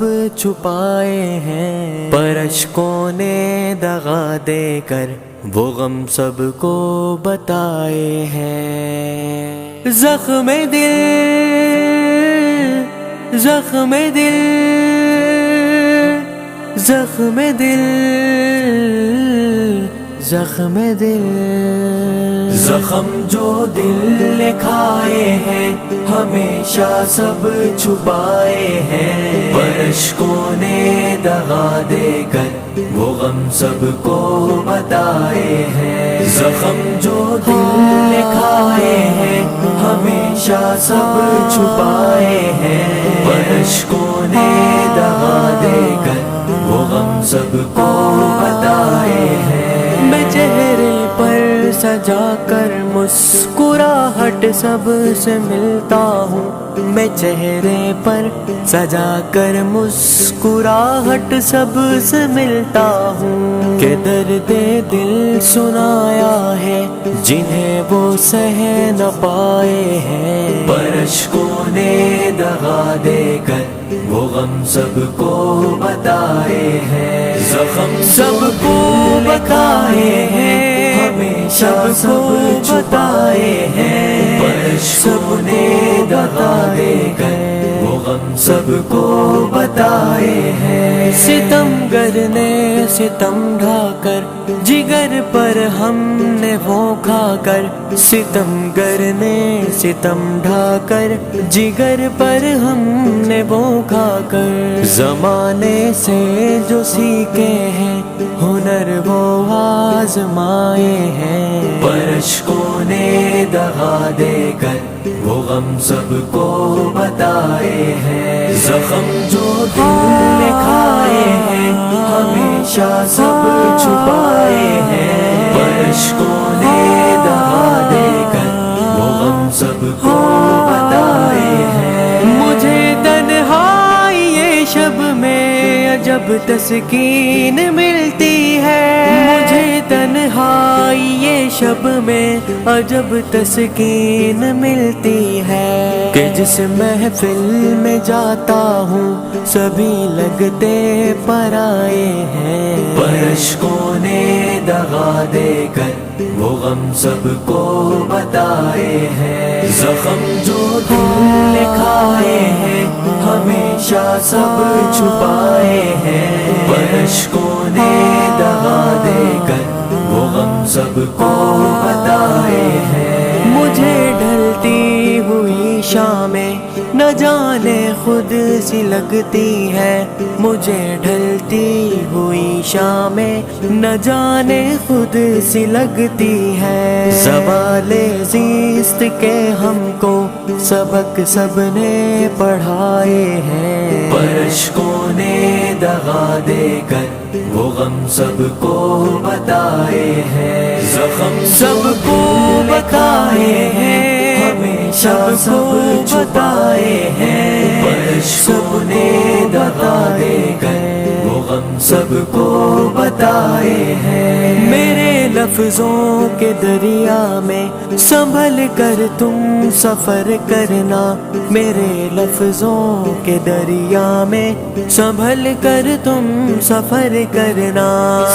چھپائے ہیں، پر اشکوں نے دغا دے کر وہ غم سب کو بتائے ہیں۔ زخم دل، زخم دل، زخم دل، زخم دل، زخم جو دل نے کھائے ہیں ہمیشہ سب چھپائے ہیں، پر اشکوں نے دغا دے کر وہ غم سب کو بتائے ہیں۔ زخم جو دل نے کھائے ہیں ہمیشہ سب چھپائے ہیں، پر اشکوں نے دغا دے کر وہ غم سب کو بتائے ہیں۔ میں چہرے پر سجا کر مسکراہٹ سب سے ملتا ہوں، میں چہرے پر سجا کر مسکراہٹ سب سے ملتا ہوں، کہ درد دل سنایا ہے جنہیں وہ سہ نہ پائے ہیں، پر اشکوں نے دغا دے کر وہ غم سب کو بتائے ہیں۔ زخم سب کو بتائے ہیں، ہمیشہ سب چھپائے ہیں، پر اشکوں نے دغا دے کر وہ غم سب کو بتائے ہیں۔ ستمگر نے ستم ڈھا کر جگر پر ہم نے وہ کھا کر، ستمگر نے ستم ڈھا کر جگر پر ہم نے وہ کھا کر، زمانے سے جو سیکھے ہیں ہنر وہ آزمائے ہیں، پر اشکوں نے دغا دے کر وہ غم سب کو بتائے ہیں۔ زخم جو دل نے کھائے ہیں ہمیشہ سب چھپائے ہیں، پر اشکوں نے دغا دے کر وہ غم سب کو بتائے ہیں۔ مجھے تنہائی شب میں عجب تسکین ملتی ہے، مجھے تنہائی شب میں عجب تسکین ملتی ہے، کہ جس محفل میں جاتا ہوں سبھی لگتے پرائے ہیں، پر اشکوں نے دغا دے کر وہ غم سب کو بتائے ہیں۔ زخم جو دل نے کھائے ہیں ہمیشہ سب چھپائے ہیں، پر اشکوں نے دغا دے کر وہ غم سب کو بتائے ہیں۔ مجھے ڈھلتی ہوئی شامیں نہ جانے خود سی لگتی ہے، مجھے ڈھلتی ہوئی شامیں نہ جانے خود سی لگتی ہے، زوال زیست کے ہم کو سبق سب نے پڑھائے ہیں، پر اشکوں نے دغا دے کر وہ غم سب کو بتائے ہیں۔ زخم سب کو بتائے ہیں ہمیشہ سب چھپائے ہیں، پر اشکوں نے دغا دے کر وہ غم سب کو بتائے ہیں۔ میرے لفظوں کے دریا میں سنبھل کر تم سفر کرنا، میرے لفظوں کے دریا میں سنبھل کر تم سفر کرنا،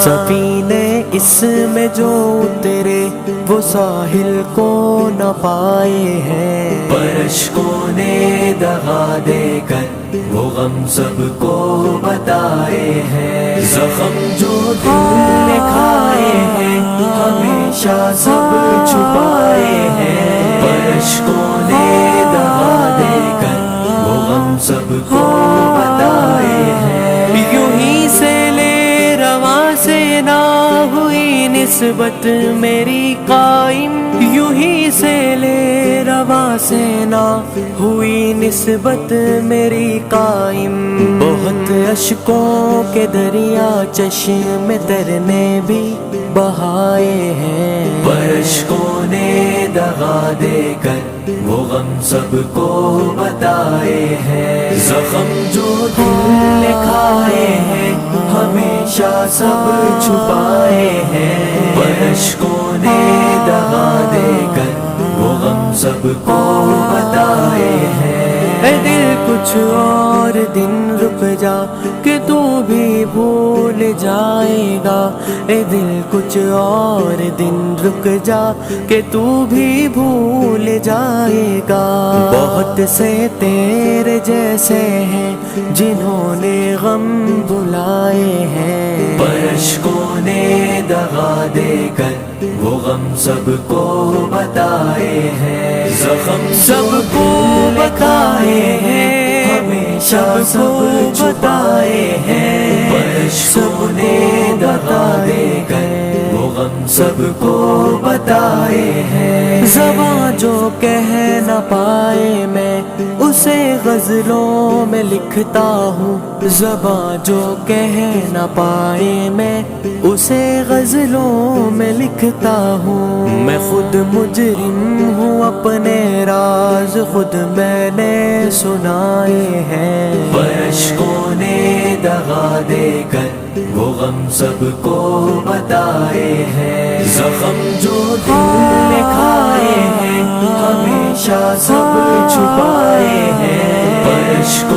سفینے اس میں جو اترے وہ ساحل کو نہ پائے ہیں، پر اشکوں نے دغا دے کر وہ غم سب کو بتائے ہیں۔ زخم جو دل نے کھائے ہیں ہمیشہ سب چھپائے ہیں، پر اشکوں نے دغا دے کر وہ غم سب کو بتائے ہیں۔ یوں ہی سے لے رواں سے نہ ہوئی نسبت میری قائم، یوں ہی سے لے رواں سے نہ ہوئی نسبت میری قائم، بہت اشکوں کے دریا چشم تر نے بھی بہائے ہیں، پر اشکوں نے دغا دے کر وہ غم سب کو بتائے ہیں۔ زخم جو دل نے کھائے ہیں ہمیشہ سب چھپائے ہیں، پر اشکوں نے دغا دے کر وہ غم سب کو بتائے ہیں۔ اے دل کچھ کچھ اور دن رک جا کہ تو بھی بھول جائے گا، اے دل کچھ اور دن رک جا کہ تو بھی بھول جائے گا۔ بہت سے تیرے جیسے ہیں جنہوں نے غم بلائے ہیں، پر اشکوں نے دغا دے کر وہ غم سب کو بتائے ہیں، زخم سب کو بتائے ہیں، ہمیشہ سب چھپائے ہیں، پر اشکوں نے دغا دے کر وہ غم سب کو بتائے ہیں۔ زباں جو کہہ نہ پائے میں اسے غزلوں میں لکھتا ہوں، زباں جو کہہ نہ پائے میں اسے غزلوں میں لکھتا ہوں۔ میں خود مجرم ہوں، اپنے راز خود میں نے سنائے ہیں، پر اشکوں نے دغا دے کر وہ غم سب کو بتائے ہیں۔ زخم جو دل نے کھائے ہیں ہمیشہ سب چھپائے ہیں، پر اشکوں